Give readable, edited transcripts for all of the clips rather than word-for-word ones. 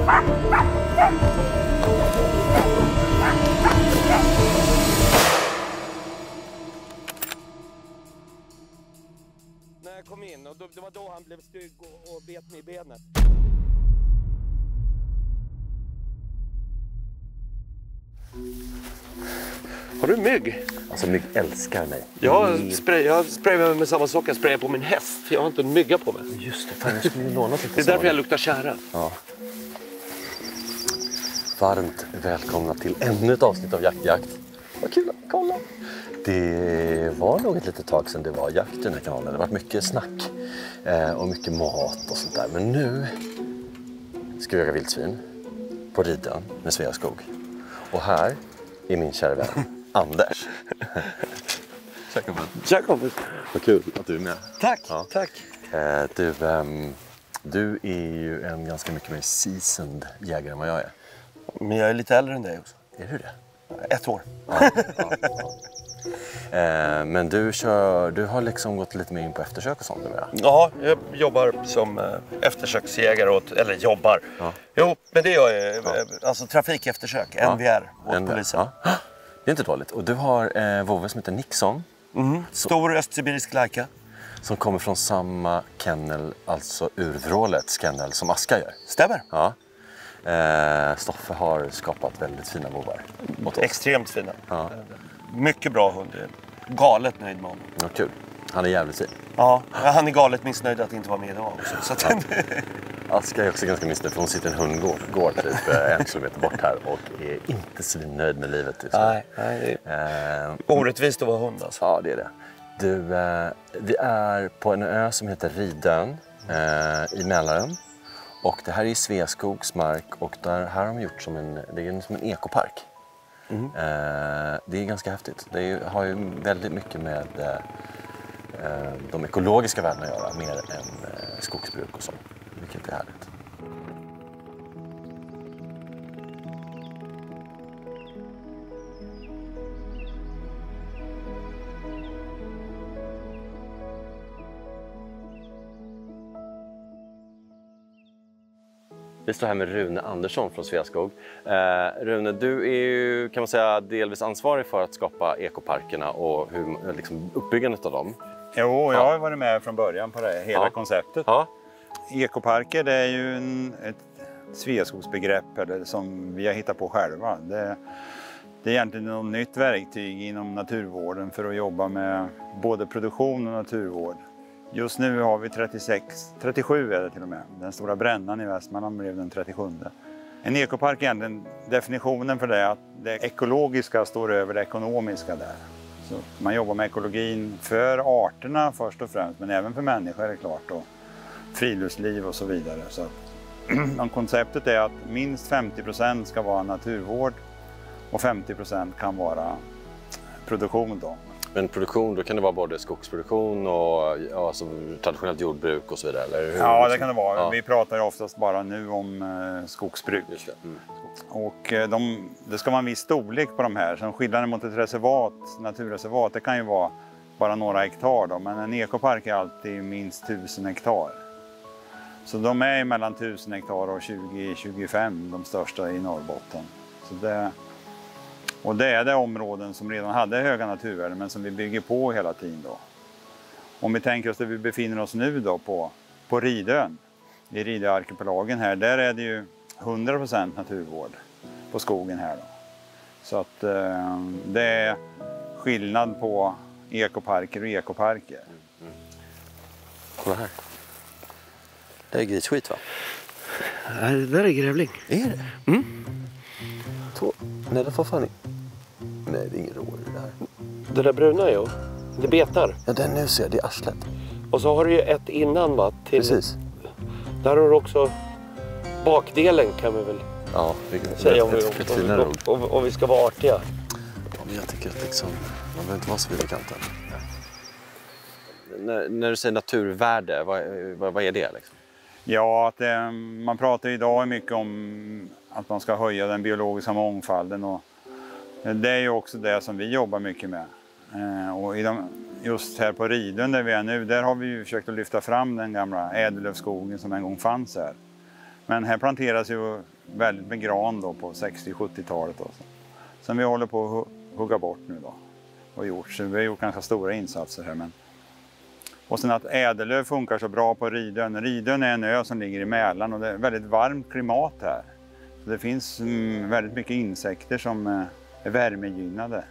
När jag kom in och det var då han blev stygg och bet mig i benet. Har du mygg? Alltså mygg älskar mig. Jag sprayar med samma sak jag sprayar på min häst. För jag har inte en mygga på mig. Just det, fan, jag skulle låna lite. Det är därför jag luktar kära. Ja. Varmt välkomna till ännu ett avsnitt av Jakt. Vad kul att kolla. Det var nog ett litet tag sedan det var jakt i den här kanalen. Det har varit mycket snack och mycket mat och sånt där. Men nu ska vi jaga vildsvin på Ridön med Sveaskog. Och här är min kära vän Anders. Tja kompis. Vad kul att du är med. Tack, Ja. tack. Du är ju en ganska mycket mer seasoned jägare än vad jag är. Men jag är lite äldre än dig också. Är du det? 1 år. Men du har liksom gått lite mer in på eftersök och sånt nu, va? Ja, jag jobbar som eftersöksjägare eller jobbar. Ja. Jo, men det gör jag. Alltså trafikeftersök, NVR åt polisen. Ja. Det är inte dåligt. Och du har vovve som heter Nixon. Stor östsibirisk lärka. Som kommer från samma kennel, alltså urvrålets kennel som Aska gör. Stämmer. Ja. Stoffe har skapat väldigt fina vovvar. Extremt fina. Ja. Mycket bra hund. Galet nöjd med honom. Ja, kul. Han är jävligt fin. Ja, han är galet missnöjd att inte vara med idag också. Så att Aska är också ganska missnöjd för hon sitter i en hundgård typ 1 kilometer bort här och är inte svinnöjd med livet. Just nej, det är orättvist att vara hund alltså. Ja, det är det. Du, vi är på en ö som heter Ridön i Mälaren. Och det här är Sveaskogs mark och här har de gjort som en ekopark. Det är ganska häftigt. Det har ju väldigt mycket med de ekologiska värdena att göra, mer än skogsbruk och så. Vilket är härligt. Vi står här med Rune Andersson från Sveaskog. Rune, du är ju, kan man säga, delvis ansvarig för att skapa ekoparkerna och liksom uppbyggandet av dem. Jo, jag har varit med från början på det hela konceptet. Ja. Ekoparker, det är ju ett Sveaskogsbegrepp som vi har hittat på själva. Det är egentligen något nytt verktyg inom naturvården för att jobba med både produktion och naturvård. Just nu har vi 37 är det till och med. Den stora brännan i Västmanland blev den 37. En ekopark är egentligen definitionen för det att det ekologiska står över det ekonomiska där. Så man jobbar med ekologin för arterna först och främst, men även för människor är det klart, och friluftsliv och så vidare. Så att, konceptet är att minst 50% ska vara naturvård och 50% kan vara produktion då. Men produktion, då kan det vara både skogsproduktion och alltså, traditionellt jordbruk och så vidare? Eller hur? Ja, det kan det vara. Ja. Vi pratar ju oftast bara nu om skogsbruk. Just det. Och det ska vara en viss storlek på de här. Som skillnaden mot ett naturreservat, det kan ju vara bara några hektar då. Men en ekopark är alltid minst 1000 hektar. Så de är mellan 1000 hektar och 20-25, de största i Norrbotten. Så det är det områden som redan hade höga naturvärden, men som vi bygger på hela tiden då. Om vi tänker oss där vi befinner oss nu då på Ridön, i Ridöarkipelagen här, där är det ju 100% naturvård på skogen här då. Så att det är skillnad på ekoparker och ekoparker. Kolla här. Det är grisskit, va? Nej, det där är grävling. Är det? Nej, det får fan nej, det är ingen rådjur det här. Det där bruna är ju. Det betar. Ja, den nu ser jag. Det är arslet. Och så har du ju ett innan, va? Precis. Där har du också bakdelen, kan vi väl Ja, säga om vi ska vara artiga. Ja, men jag tycker att liksom, man behöver inte vara så fyrkanten. När du säger naturvärde, vad är det liksom? Ja, att man pratar idag mycket om att man ska höja den biologiska mångfalden, och det är ju också det som vi jobbar mycket med. Och just här på Ridön där vi är nu, där har vi ju försökt att lyfta fram den gamla ädellövskogen som en gång fanns här. Men här planteras ju väldigt med gran då på 60-70-talet. Som vi håller på att hugga bort nu då. Och gjort. Så vi har gjort ganska stora insatser här. Och sen att ädellöv funkar så bra på Ridön. Ridön är en ö som ligger i Mälaren och det är väldigt varmt klimat här. Så det finns väldigt mycket insekter som är värmegynnade.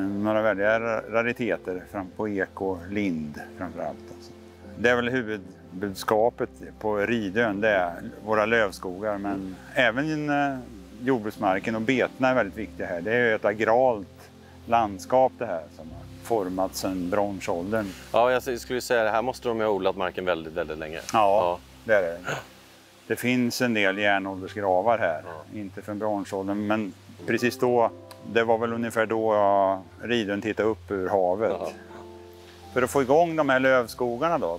Några väldiga rariteter fram på ek och lind framförallt. Alltså. Det är väl huvudbudskapet på Ridön, det är våra lövskogar. Men även jordbruksmarken och betena är väldigt viktiga här. Det är ett agralt landskap det här som har formats sedan bronsåldern. Ja, jag skulle säga det här måste de ha odlat marken väldigt, väldigt länge. Ja, det är det. Det finns en del järnåldersgravar här, inte från bronsåldern, men precis då, det var väl ungefär då Ridön tittade upp ur havet. Ja. För att få igång de här lövskogarna då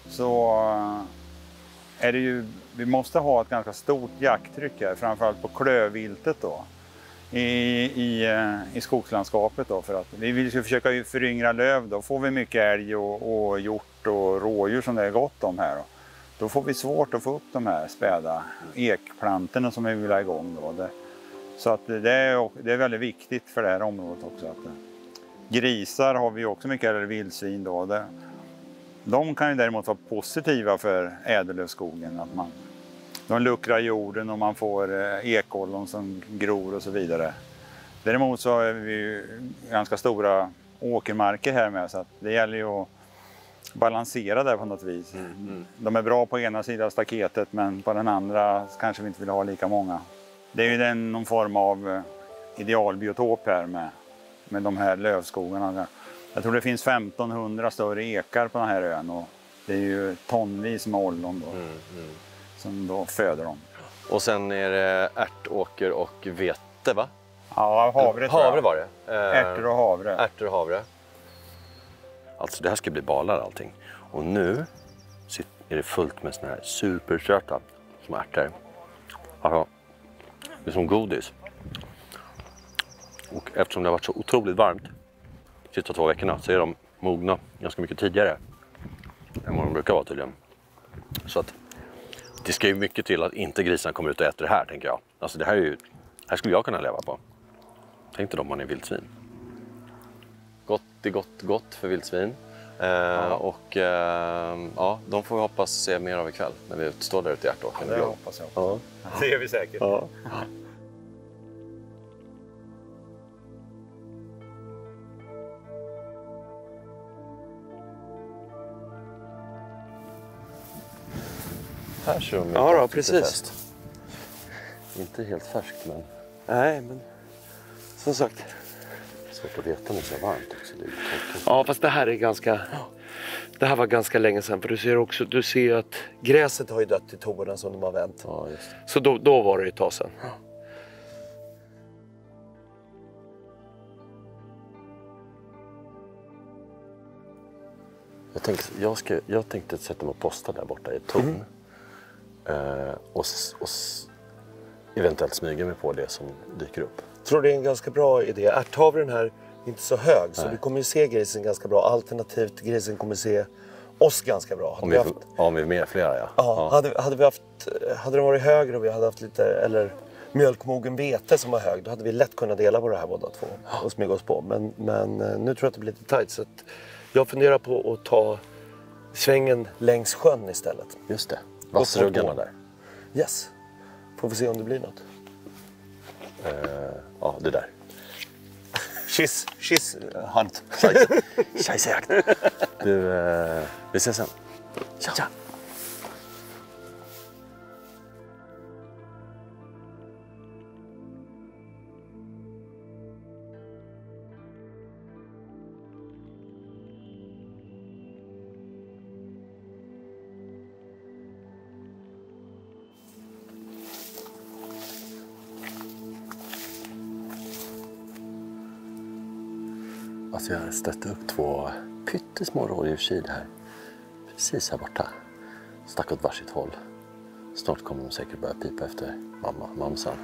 så är det ju, vi måste ha ett ganska stort jakttryck här, framförallt på klövviltet då. I skogslandskapet då, för att vi vill ju försöka föryngra löv, då får vi mycket älg och hjort och rådjur som det är gott om här då får vi svårt att få upp de här späda ekplantorna som vi vill ha igång då. Så att det är väldigt viktigt för det här området också. Att grisar har vi också mycket, eller vildsvin då. De kan ju däremot vara positiva för ädellövskogen, att de luckrar jorden och man får ekollon som gror och så vidare. Däremot så är vi ju ganska stora åkermarker här med, så att det gäller ju att balansera där på något vis. De är bra på ena sidan staketet, men på den andra kanske vi inte vill ha lika många. Det är ju någon form av idealbiotop här med de här lövskogarna. Jag tror det finns 1500 större ekar på den här ön och det är ju tonvis med ollon då. Som då föder dem. Och sen är det ärtåker och vete, va? Ja, havre var det. Ärtor och havre. Ärtor och havre. Alltså det här ska bli balar allting. Och nu är det fullt med såna här supersöta som ärtor. Alltså, det är som godis. Och eftersom det har varit så otroligt varmt de sista 2 veckorna så är de mogna ganska mycket tidigare än vad de brukar vara tydligen. Så att det ska ju mycket till att inte grisarna kommer ut och äter det här, tänker jag. Alltså det här skulle jag kunna leva på. Tänk dig om man är vildsvin. Gott för vildsvin. Och de får vi hoppas se mer av ikväll när vi står där ute i ärtåkern. Det hoppas jag. Ja. Det gör vi säkert. Ja. Här ser de ja, precis. Inte helt färskt, men... Nej, men som sagt. Svårt att veta när det är så varmt också. Det är ja, fast det här är ganska... Det här var ganska länge sedan, för du ser att gräset har ju dött i toorna som de har vänt. Ja, just det. Så då var det ett tag sedan. Jag tänkte sätta mig och posta där borta i ett torn. Och eventuellt smyga mig på det som dyker upp. Jag tror det är en ganska bra idé. Ärthavren här är inte så hög, så du kommer ju se grisen ganska bra. Alternativt grisen kommer se oss ganska bra. Om vi är med flera, ja. Ja. Hade den varit högre och vi hade haft lite, eller mjölkmogen vete som var hög, då hade vi lätt kunnat dela på det här båda två och smyga oss på. Men nu tror jag att det blir lite tajt, så att jag funderar på att ta svängen längs sjön istället. Just det. Vassruggarna där. Yes. Får vi se om det blir något. Ja, det där. Kyss, hunt. Scheissejakt. Du, vi ses sen. Tja. Alltså jag har stött upp 2 pyttesmå rådjurskid här. Precis här borta. Stack åt varsitt håll. Snart kommer de säkert börja pipa efter mamsan.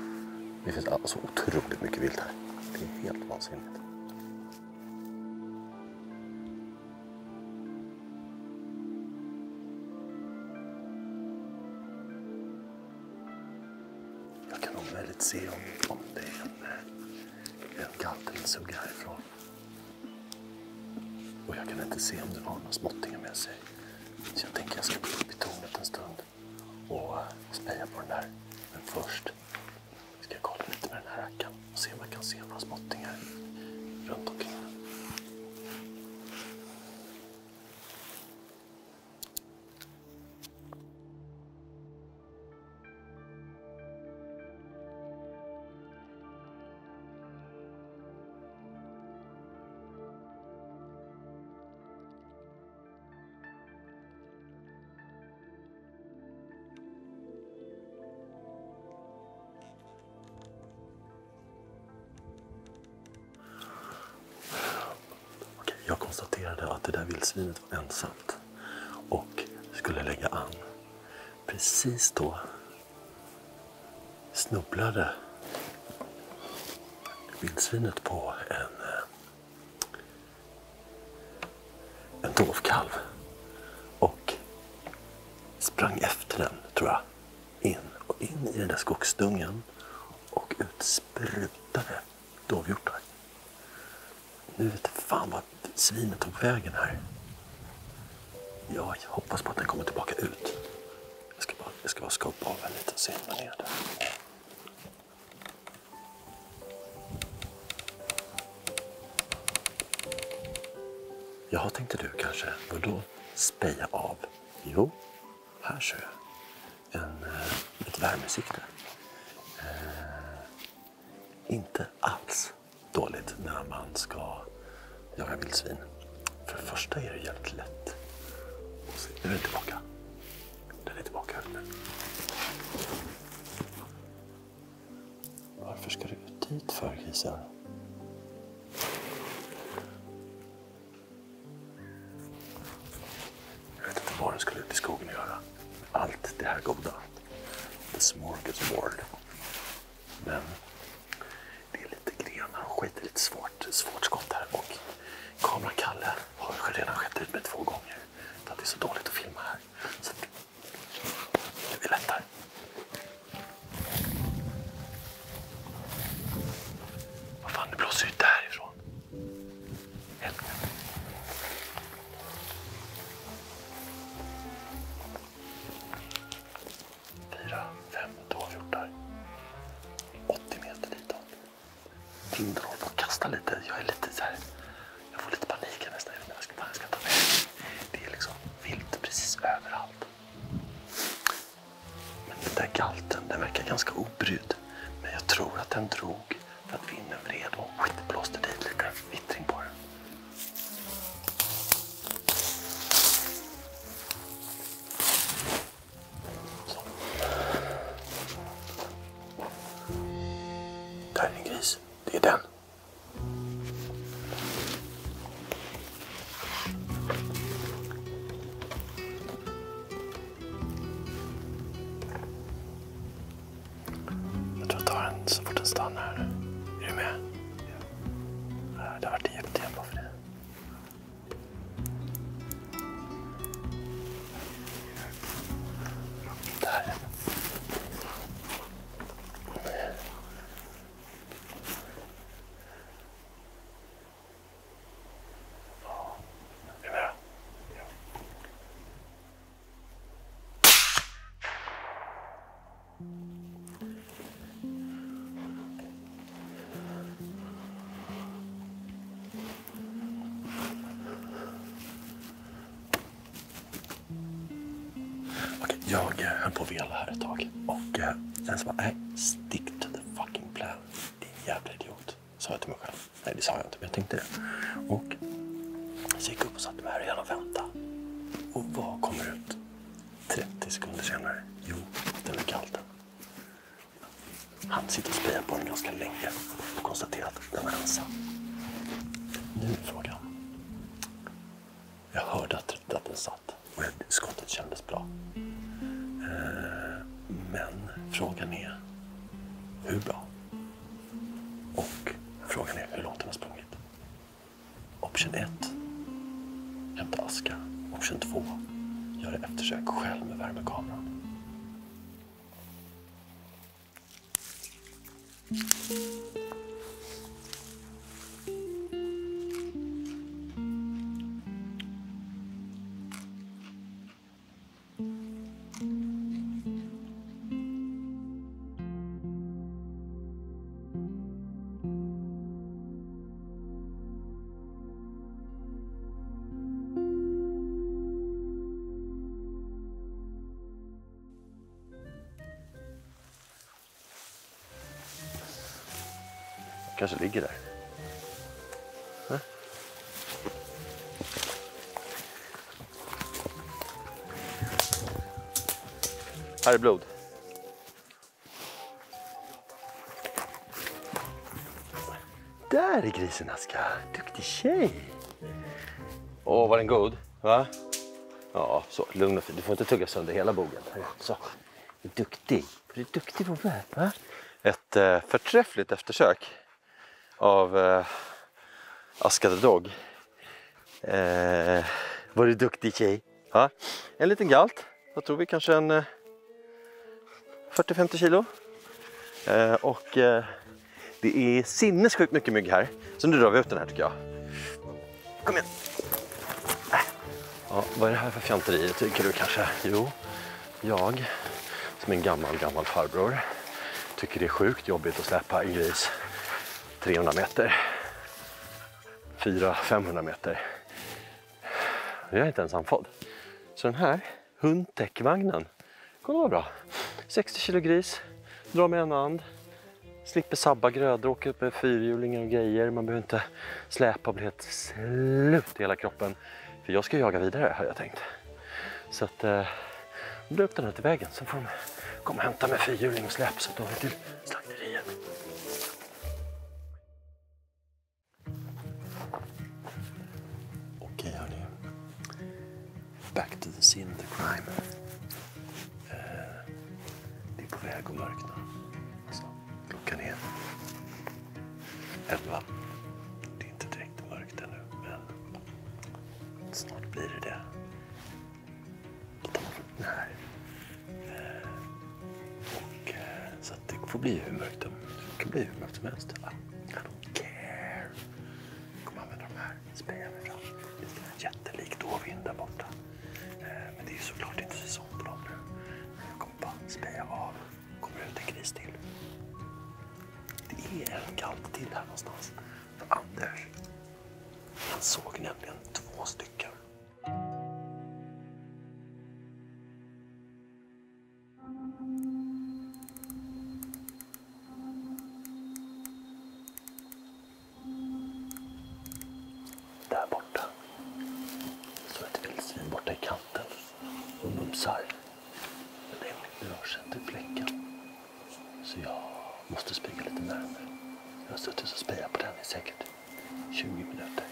Det finns alltså otroligt mycket vilt här. Det är helt vansinnigt. möjligt se om det är en galtensugg härifrån. Och jag kan inte se om det var några småttingar med sig. Så jag tänker att jag ska gå upp i tornet en stund och speja på den där. Men först ska jag kolla lite med den här rackaren och se om jag kan se några småttingar runt omkring den. Jag konstaterade att det där vildsvinet var ensamt och skulle lägga an. Precis då snubblade vildsvinet på en dovkalv och sprang efter den, tror jag, in i den där skogsdungen och utsprutade dovhjortar. Nu vet jag fan vad svinet tog vägen här. Jag hoppas på att den kommer tillbaka ut. Jag ska bara skapa av en liten scen där nere. Jag tänkte du kanske, vadå speja av? Jo, här ser jag ett värmesikte. Inte alls dåligt när man ska jaga vildsvin. För det första är det jävligt lätt. Och se, nu är den tillbaka. Den är tillbaka nu. Varför ska du ut dit för, grisen? Jag vet inte vad den skulle ut i skogen och göra. Allt det här goda. The smorgasbord. Men det är lite grenar och skit är lite svårt skott här. Och kameran Kalle har redan skett ut med 2 gånger. För att det är så dåligt att filma här. Så det är lättare. Vad fan, det blåser ut därifrån. Helvete. Fyra, 5 dovhjortar. 80 meter ditåt. Tindor håller på att kasta lite. Jag är lite så här. Jag får lite panik nästan. Jag vet inte vad jag ska ta med. Det är liksom vilt precis överallt. Men den där galten, den verkar ganska obrydd. Men jag tror att den drog för att vinden vred och blåste dit lite vittring på den. Så. Där är en gris. Det är den. Jag tror jag tar den så fort den stannar. Är du med? Ja. Det har varit jättejämpa för det. Där. Okej, jag höll på att vela här ett tag och sen så bara, nej, stick to the fucking plan. Din jävla idiot. Sa jag till mig själv. Nej, det sa jag inte, men jag tänkte det. Och så gick jag upp och satte mig här igen och väntade. Och vad kommer ut 30 sekunder senare? Jo, den är galten. Han sitter och spejar på den ganska länge och konstaterar att den är ensam. Nu är frågan. Jag hörde att den satt och skottet kändes bra. Men frågan är hur bra? Och frågan är hur långt den har sprungit. Option 1. Hämta aska. Option 2. Gör ett eftersök själv med värmekameran. Kanske ligger där. Här är blod. Där är grisen, Aska. Duktig tjej. Åh, var den god? Va? Ja, så. Lugn och fin. Du får inte tugga sönder hela bogen. Så. Du är duktig. Du är duktig på det, va? Ett förträffligt eftersök av Aska the Dog. Var du duktig tjej? Ja. En liten galt. Vad tror vi? Kanske en 40-50 kilo. Och det är sinnessjukt mycket mygg här. Så nu drar vi ut den här tycker jag. Kom igen. Ja, vad är det här för fjanteri tycker du kanske? Jo, jag som en gammal farbror tycker det är sjukt jobbigt att släppa en gris 300 meter. 400-500 meter. Jag är inte ens andfådd. Så den här hundtäckvagnen kommer vara bra. 60 kilo gris, dra med en and, slipper sabba grödor, åka upp med fyrhjulingar och grejer. Man behöver inte släpa och bli helt slut i hela kroppen. För jag ska jaga vidare har jag tänkt. Så att dra upp den här till vägen så får de komma och hämta med fyrhjuling och släp så att de är till slakteriet. Okej hörni. Back to the scene of the crime. Det är på väg att mörkna. Alltså, klockan är 11. Det är inte direkt mörkt ännu, men snart blir det. Nej. Och så att det får bli hur mörkt det kan bli hur mörkt som helst. I don't care. Jag kommer använda de här. Speja mig fram. Det är en jättelik dåvind där borta. Men det är ju såklart inte säsong på dem nu. Jag kommer bara speja av. Kommer ut en gris till. Det är en galt till här någonstans. För Anders, han såg nämligen 2 stycken. Där borta så är ett vildsvin borta i kanten och mumsar. Men den rör sig inte fläcken. Så jag måste springa lite närmare. Jag har suttit och spejat på den i säkert 20 minuter.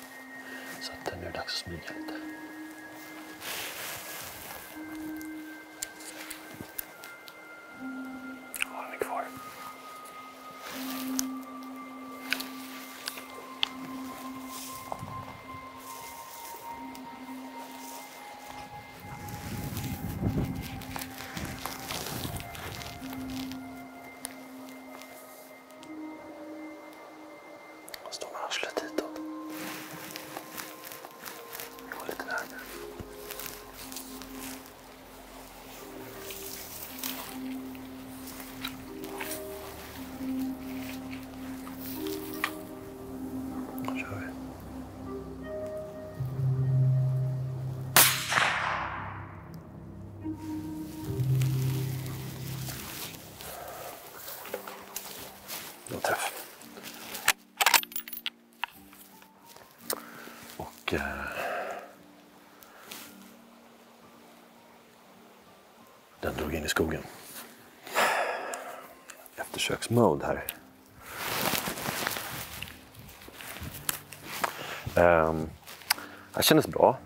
Så att nu är det dags att smyga lite. Ja, den är kvar. Står med arslet hitåt. Gå lite närmare. Nu kör vi. En träff. Och den drog in i skogen. Eftersöksmode här. Det kändes bra.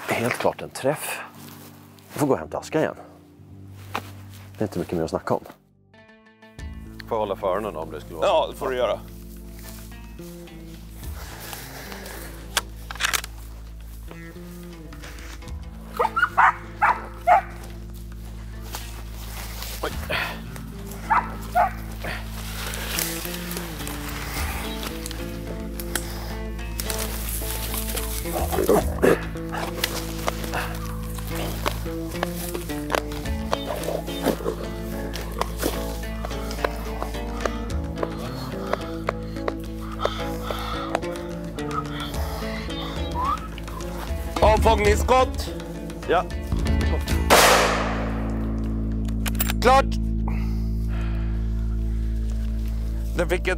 Helt klart en träff. Jag får gå och hämta Aska igen. Det är inte mycket mer att snacka om. Får jag hålla för öronen om det skulle vara? Ja, det får du göra. Oj. Avfångningsskott. Ja. Klart.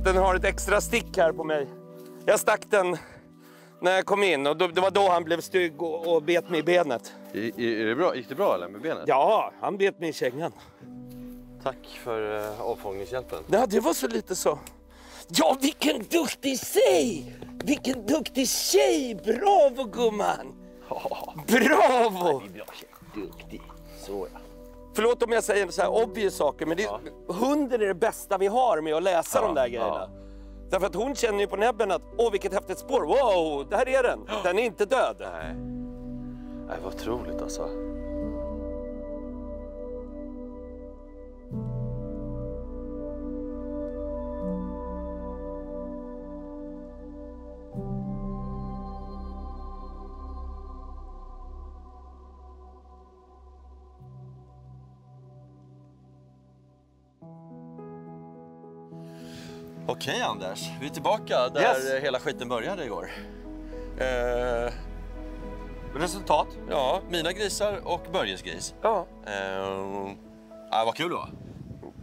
Den har ett extra stick här på mig. Jag stack den när jag kom in och det var då han blev stygg och bet mig i benet. Är det bra? Gick det bra eller med benet? Ja, han bet mig i kängan. Tack för avfångningshjälpen. Ja, det var så lite så. Ja, vilken duktig tjej! Vilken duktig tjej! Bravo, gumman! Bravo! Det är bra tjej. Duktig. Så ja. Förlåt om jag säger så här obvious saker, men hunden är det bästa vi har med att läsa de där grejerna. Därför att hon känner ju på näbben att, vilket häftigt spår. Wow, där är den. Den är inte död. Nej, vad otroligt alltså. Okej Anders, vi är tillbaka där hela skiten började igår. Resultat? Ja, mina grisar och Börjes gris. Ja. Vad kul det var.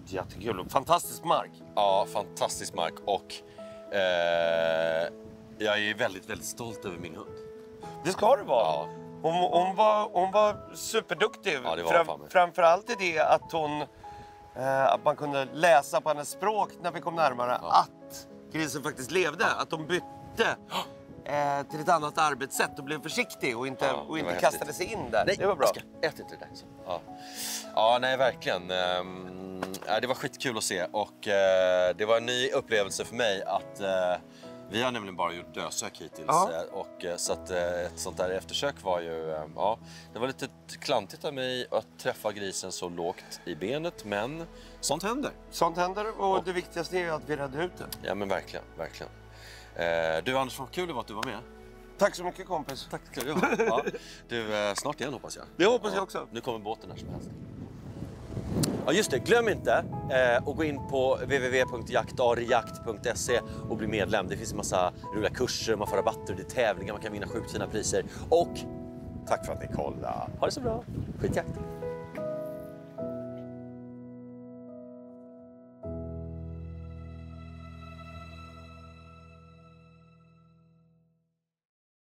Jättekul. Fantastisk mark. Ja, fantastisk mark. Och jag är väldigt, väldigt stolt över min hund. Det ska du vara. Ja. Hon var superduktig. Ja, det var framförallt i det att hon... att man kunde läsa på hennes språk när vi kom närmare att grisen faktiskt levde. Att de bytte till ett annat arbetssätt och blev försiktig och inte kastade sig in där. Nej, det var bra. Ät inte det där. Ja, nej verkligen. Det var skitkul att se och det var en ny upplevelse för mig att vi har nämligen bara gjort dödsök hittills och så att ett sånt där eftersök var ju, det var lite klantigt av mig att träffa grisen så lågt i benet, men sånt händer. Sånt händer och det viktigaste är att vi räddade ut det. Ja men verkligen, verkligen. Du Anders, vad kul det var att du var med. Tack så mycket kompis. Tack ska du ha. Ja. Du, snart igen hoppas jag. Det hoppas jag också. Nu kommer båten när som helst. Ja just det, glöm inte att gå in på www.jaktarjakt.se och bli medlem. Det finns en massa roliga kurser, man får rabatter, det är tävlingar, man kan vinna sjukt fina priser. Och tack för att ni kollade. Ha det så bra. Skitjakt.